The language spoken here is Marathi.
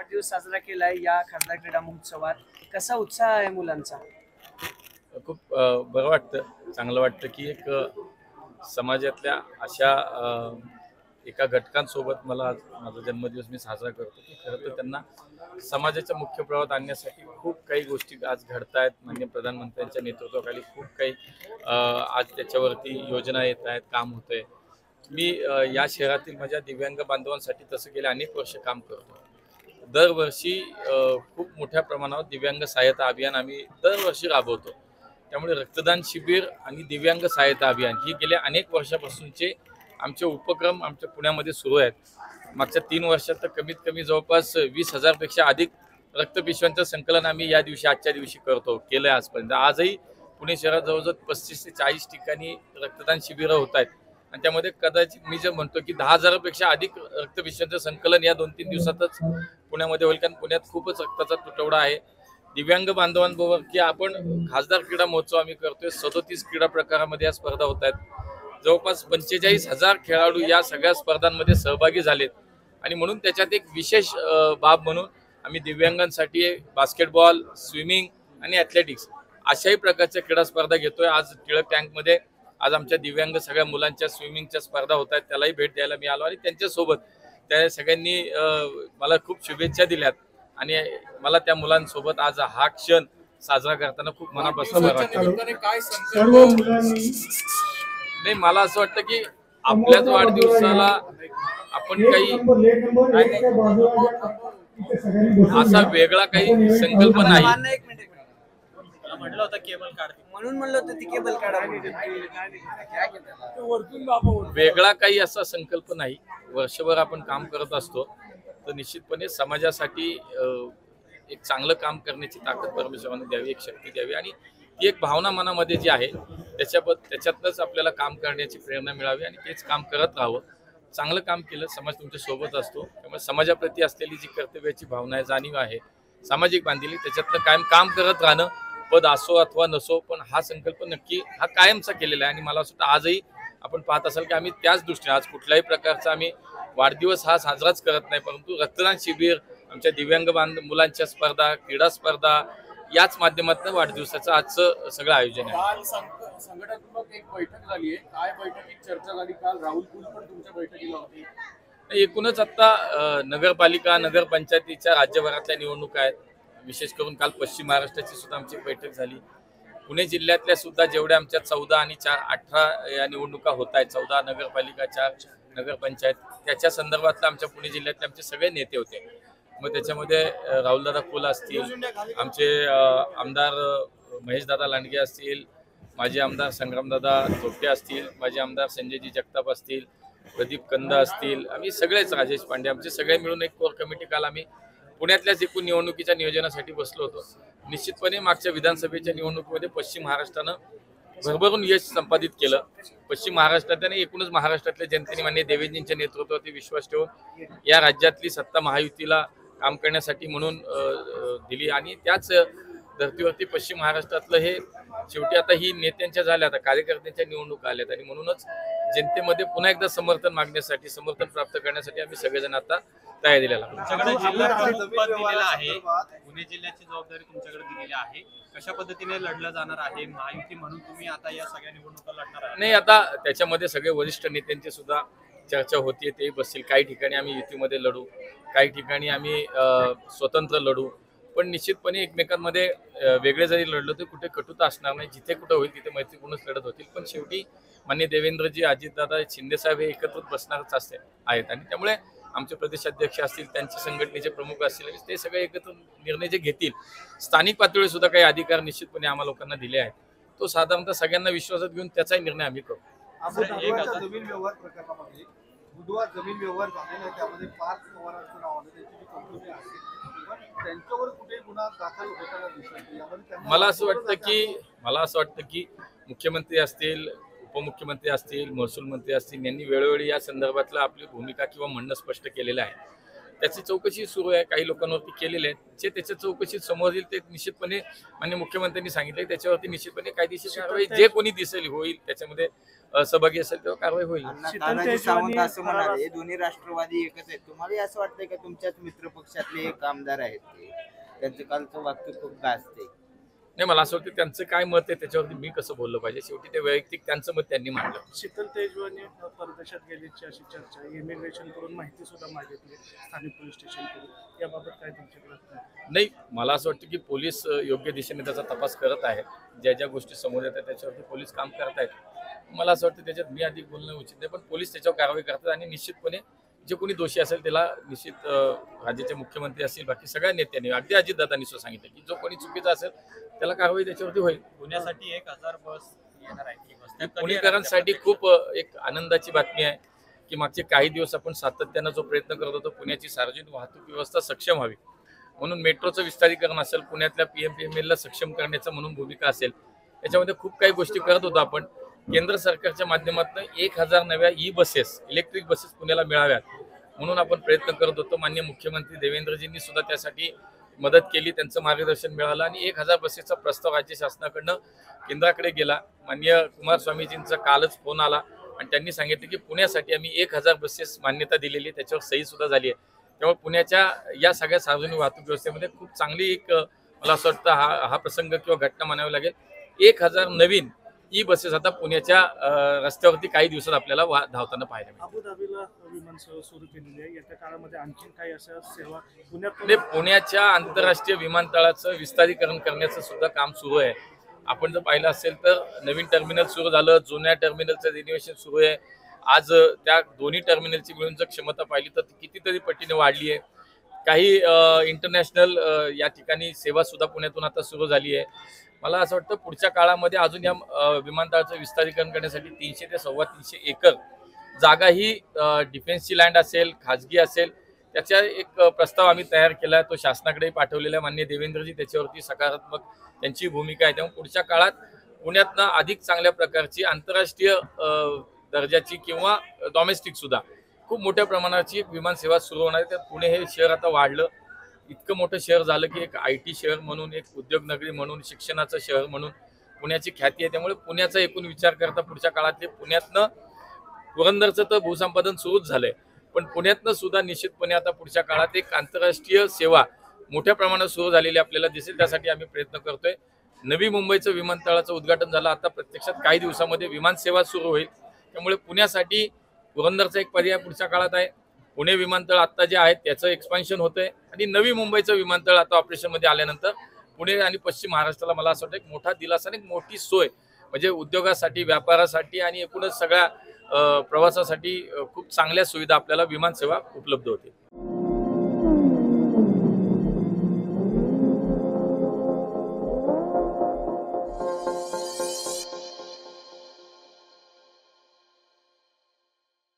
वाढदिवस साजरा केलाय या खासदार क्रीडा महोत्सवात. कसा उत्साह आहे मुलांचा? खूप बरं वाटतं, चांगलं वाटतं की एक समाजातल्या अशा एका घटकांसोबत मला आज माझा जन्मदिवस मी साजरा करतो की खरं तर त्यांना समाजाच्या मुख्य प्रवाहात आणण्यासाठी खूप काही गोष्टी आज घडत आहेत. माननीय प्रधानमंत्र्यांच्या नेतृत्वाखाली खूप काही आज त्याच्यावरती योजना येत आहेत, काम होतंय. मी या शहरातील माझ्या दिव्यांग बांधवांसाठी तसं गेले अनेक वर्ष काम करतो. दरवर्षी खूप मोठ्या प्रमाणावर दिव्यांग सहायता अभियान आम्ही दरवर्षी राबवतो. त्यामुळे रक्तदान शिबिर आणि दिव्यांग सहायता अभियान ही गेल्या अनेक वर्षापासूनचे आमचे उपक्रम आमच्या पुण्यामध्ये सुरू आहेत. मागच्या 3 वर्षात तर कमीत कमी जवळपास 20,000 पेक्षा अधिक रक्तपिशव्यांचं संकलन आम्ही या दिवशी आजच्या दिवशी केलं आहे आजपर्यंत. आजही पुणे शहरात जवळजवळ 35 ते 40 ठिकाणी रक्तदान शिबिरं होत आहेत आणि त्यामध्ये कदाचित मी जे म्हणतो की 10,000 पेक्षा अधिक रक्तपिशव्यांचं संकलन या 2-3 दिवसातच पुण्यामध्ये होईल. कारण पुण्यात खूपच रक्ताचा तुटवडा आहे. दिव्यांग बांधवांबरोबर की आपण खासदार क्रीडा महोत्सव आम्ही करतोय. 37 क्रीडा प्रकारामध्ये या स्पर्धा होत आहेत. जवळपास 45,000 खेळाडू या सगळ्या स्पर्धांमध्ये सहभागी झालेत आणि म्हणून त्याच्यात एक विशेष बाब म्हणून आम्ही दिव्यांगांसाठी बास्केटबॉल, स्विमिंग आणि ॲथलेटिक्स अशाही प्रकारच्या क्रीडा स्पर्धा घेतोय. आज टिळक टँकमध्ये आज आमच्या दिव्यांग सगळ्या मुलांच्या स्विमिंगच्या स्पर्धा होत आहेत. त्यालाही भेट द्यायला मी आलो आणि त्यांच्यासोबत त्या सगळ्यांनी मला खूप शुभेच्छा दिल्यात आणि मला त्या मुलांसोबत आज हा क्षण साजरा करताना खूप मनापासून वाटतं. नाही, मला असं वाटतं की आपल्याच वाढदिवसाला आपण काही असा वेगळा काही संकल्प नाही. म्हटलं होतं केबल काढ म्हणून म्हणलं होतं ती केबल काढा. वेगळा काही असा संकल्प नाही. वर्षभर आपण काम करत असतो तर निश्चितपणे समाजासाठी एक चांगलं काम करण्याची ताकद परमेश्वराने द्यावी, एक शक्ती द्यावी आणि ती एक भावना मनामध्ये जी आहे त्याच्यातनंच आपल्याला काम करण्याची प्रेरणा मिळावी आणि तेच काम करत राहावं. चांगलं काम केलं, समाज तुमच्या सोबत असतो. त्यामुळे समाजाप्रती असलेली जी कर्तव्याची भावना आहे, जाणीव आहे, सामाजिक बांधिली, त्याच्यातनं कायम काम करत राहणं, पद असो अथवा नसो, पण हा संकल्प नक्की हा कायमचा केलेला आहे आणि मला असं वाटतं आजही आपण पाहत असाल की आम्ही त्याच दृष्टीने आज कुठल्याही प्रकारचा आम्ही वाढदिवस हा साजराच करत नाही, परंतु रक्तदान शिबिर, आमच्या दिव्यांग मुलांच्या स्पर्धा, क्रीडा स्पर्धा याच माध्यमातून वाढदिवसाचं आजचं सगळं आयोजन आहे. काल संघटनात्मक एक बैठक झाली आहे. काय बैठकीत चर्चा झाली? काल राहुल कुल पण तुमच्या बैठकीला होते. एकूणच आता नगरपालिका, नगरपंचायतीच्या राज्यभरातल्या निवडणुका आहेत. विशेष करून काल पश्चिम महाराष्ट्राची सुद्धा आमची बैठक झाली. पुणे जिल्ह्यातल्या सुद्धा जेवढ्या आमच्या 14 आणि 4 18 या निवडणुका होत आहेत, 14 नगरपालिका, 4 नगरपंचायत, त्याच्या संदर्भातला आमच्या पुणे जिल्ह्यातले आमचे सगळे नेते होते. मग त्याच्यामध्ये राहुलदादा कुल असतील, आमचे आमदार महेशदादा लांडगे असतील, माजी आमदार संग्रामदादा धोटे असतील, माजी आमदार संजयजी जगताप असतील, प्रदीप कंद असतील, आम्ही सगळेच, राजेश पांडे, आमचे सगळे मिळून एक कोर कमिटी काल आम्ही पुण्यातल्याच एकूण निवडणुकीच्या नियोजनासाठी बसलो होतो. निश्चितपणे मागच्या विधानसभेच्या निवडणुकीमध्ये पश्चिम महाराष्ट्रानं भरभरून यश संपादित केलं. पश्चिम महाराष्ट्रात आणि एकूणच महाराष्ट्रातल्या जनतेने माननीय देवेंद्रजींच्या नेतृत्वावरती विश्वास ठेवून या राज्यातली सत्ता महायुतीला काम करण्यासाठी म्हणून दिली आणि त्याच धर्तीवरती पश्चिम महाराष्ट्रातलं हे शेवटी आता ही नेत्यांच्या झाल्या, आता कार्यकर्त्यांच्या निवडणुका आल्यात आणि म्हणूनच जनतेमध्ये पुन्हा एकदा समर्थन मागण्यासाठी, समर्थन प्राप्त करण्यासाठी आम्ही सगळेजण आता तयारीला लागलो. तुमच्याकडे जिल्ह्याचं पद दिलेलं आहे, पुणे जिल्ह्याची जबाबदारी तुमच्याकडे दिलेली आहे. कशा पद्धतीने लढलं जाणार आहे? महायुती म्हणून तुम्ही आता या सगळ्या निवडणुका लढणार आहे? नाही, आता त्याच्यामध्ये सगळे वरिष्ठ नेत्यांची सुद्धा चर्चा होतीये, ते बसतील. काही ठिकाणी आम्ही युतीमध्ये लढू, काही ठिकाणी आम्ही स्वतंत्र लढू, पण निश्चितपणे एकमेकांमध्ये वेगळे जरी लढलो तर कुठे कटुता असणार नाही. जिथे कुठे होईल तिथे मैत्रीपूर्णच लढत होतील, पण शेवटी माननीय देवेंद्रजी, अजितदादा, शिंदेसाहेब हे एकत्रित बसणारच आहेत आणि त्यामुळे आमचे प्रदेशाध्यक्ष असतील, त्यांचे संघटनेचे प्रमुख असतील, ते सगळे एकत्र निर्णय जे घेतील, स्थानिक पातळीवर सुद्धा काही अधिकार निश्चितपणे आम्हा लोकांना दिले आहेत, तो साधारणतः सगळ्यांना विश्वासात घेऊन त्याचाही निर्णय आम्ही करू. जमीन व्यवहार प्रकरणामध्ये बुधवार जमीन व्यवहार झालेला आहे, त्यामध्ये 5 पवारांचं नाव आलं, त्याची जी कंपनी आहे त्यांच्यावर कुठे गुन्हा दाखल होताना दिसत. मला असं वाटतं की मुख्यमंत्री असतील, उपमुख्यमंत्री असतील, महसूल मंत्री असतील, यांनी वेळोवेळी या संदर्भातलं आपली भूमिका किंवा म्हणणं स्पष्ट केलेलं आहे. त्याची चौकशी सुरू आहे, काही लोकांवरती केलेले आहेत. जे त्याच्या चौकशीत समोर येईल ते निश्चितपणे माननीय मुख्यमंत्र्यांनी सांगितले त्याच्यावरती निश्चितपणे कायदेशीर कारवाई जे कोणी दिसेल होईल, त्याच्यामध्ये सहभागी असेल तेव्हा कारवाई होईल. तानाजी सावंत असं म्हणाले दोन्ही राष्ट्रवादी एकच आहेत. तुम्हाला असं वाटतंय का तुमच्याच मित्र पक्षातले एक आमदार आहेत ते, त्यांचं कालचं वाक्य खूप गाजते? नाही, मला असं वाटतं त्यांचं काय मत आहे त्याच्यावरती मी कसं बोललं पाहिजे. शेवटी ते वैयक्तिक त्यांचं मत त्यांनी मांडलं. शीतल तेजवानी परदेशात गेल्याची अशी चर्चा, इमिग्रेशन करून माहिती सुद्धा मागितली स्थानिक पोलीस स्टेशन करून, याबाबत काय तुमच्याकडे? नाही, मला असं वाटतं की पोलीस योग्य दिशेने त्याचा तपास करत आहेत. ज्या ज्या गोष्टी समोर येतात त्याच्यावरती पोलीस काम करत आहेत. मला असं वाटतं त्याच्यात मी अधिक बोलणं उचित नाही, पण पोलीस त्याच्यावर कारवाई करतात आणि निश्चितपणे जे कोणी दोषी असेल त्याला निश्चित राज्याचे मुख्यमंत्री असतील, बाकी सगळ्या नेत्यांनी, अगदी अजितदादांनी सुद्धा सांगितलं की जो कोणी चुकीचा असेल त्याला कारवाई त्याच्यावरती होईल. पुण्यासाठी 1000 बस येणार आहे ही बस. त्या कधी पुणेकरांसाठी येणार खूप एक आनंदाची बातमी आहे की मागचे काही दिवस आपण सातत्यानं जो प्रयत्न करत होतो पुण्याची सार्वजनिक वाहतूक व्यवस्था सक्षम व्हावी म्हणून, मेट्रोचं विस्तारीकरण असेल, पुण्यातल्या PMPML सक्षम करण्याचं म्हणून भूमिका असेल, याच्यामध्ये खूप काही गोष्टी करत होतो आपण. केंद्र सरकारच्या माध्यमातून 1000 नव्या बसेस, इलेक्ट्रिक बसेस पुण्याला मिळाव्यात म्हणून आपण प्रयत्न करत होतो. माननीय मुख्यमंत्री देवेंद्रजींनी सुद्धा त्यासाठी मदत केली, त्यांचं मार्गदर्शन मिळालं आणि 1000 बसेसचा प्रस्ताव राज्य शासनाकडनं केंद्राकडे गेला. माननीय कुमारस्वामीजींचा कालच फोन आला आणि त्यांनी सांगितलं की पुण्यासाठी आम्ही 1000 बसेस मान्यता दिलेली आहे, त्याच्यावर सही सुद्धा झाली आहे. त्यामुळे पुण्याच्या या सगळ्या सार्वजनिक वाहतूक व्यवस्थेमध्ये खूप चांगली एक मला असं वाटतं हा प्रसंग किंवा घटना म्हणावी लागेल. 1000 नवीन बसेस आता पुण्याच्या रस्त्यावरती काही दिवसात आपल्याला धावताना पाहायला मिळेल. अबुधाबीला विमान सेवा सुरू केलेली आहे, येत्या काळामध्ये आणखी काही अशा सेवा पुण्यात? पुण्याच्या आंतरराष्ट्रीय विमानतळाचं विस्तारीकरण करण्याचं सुद्धा काम सुरू आहे. आपण जर पाहिलं असेल तर नवीन टर्मिनल सुरू झालं, जुन्या टर्मिनलचं रिनोव्हेशन सुरू आहे. आज त्या दोन्ही टर्मिनलची मिळून जर क्षमता पाहिली तर कितीतरी पटीने वाढली आहे. काही इंटरनॅशनल या ठिकाणी सेवा सुद्धा पुण्यातून आता सुरू झाली आहे. मला असं वाटतं पुढच्या काळामध्ये अजून या विमानतळाचं विस्तारीकरण करण्यासाठी 300 ते 350 एकर जागा ही डिफेन्सची लँड असेल, खाजगी असेल, त्याचा एक प्रस्ताव आम्ही तयार केला आहे. तो शासनाकडेही पाठवलेला आहे. माननीय देवेंद्रजी त्याच्यावरती सकारात्मक त्यांची भूमिका आहे. त्यामुळे पुढच्या काळात पुण्यातनं अधिक चांगल्या प्रकारची आंतरराष्ट्रीय दर्जाची किंवा डॉमेस्टिक सुद्धा खूप मोठ्या प्रमाणाची एक विमान सेवा सुरू होणार आहे. त्यात पुणे हे शहर आता वाढलं, इतकं मोठं शहर झालं की एक IT शहर म्हणून, एक उद्योगनगरी म्हणून, शिक्षणाचं शहर म्हणून पुण्याची ख्याती आहे. त्यामुळे पुण्याचा एकूण विचार करता पुढच्या काळातले पुण्यातनं पुरंदरचं तर भूसंपादन सुरूच झालंय, पण पुण्यातनं सुद्धा निश्चितपणे आता पुढच्या काळात एक आंतरराष्ट्रीय सेवा मोठ्या प्रमाणात सुरू झालेली आपल्याला दिसेल. त्यासाठी आम्ही प्रयत्न करतोय. नवी मुंबईचं विमानतळाचं उद्घाटन झालं, आता प्रत्यक्षात काही दिवसामध्ये विमान सेवा सुरू होईल. त्यामुळे पुण्यासाठी पुरंदरचा एक पर्याय पुढच्या काळात आहे. पुणे विमानतळ आता जे आहेत त्याचं एक्सपान्शन होतंय आणि नवी मुंबईचं विमानतळ आता ऑपरेशनमध्ये आल्यानंतर पुणे आणि पश्चिम महाराष्ट्राला मला असं वाटतं एक मोठा दिलासा आणि एक मोठी सोय म्हणजे उद्योगासाठी, व्यापारासाठी आणि एकूणच सगळ्या प्रवासासाठी खूप चांगल्या सुविधा आपल्याला विमान सेवा उपलब्ध होतील.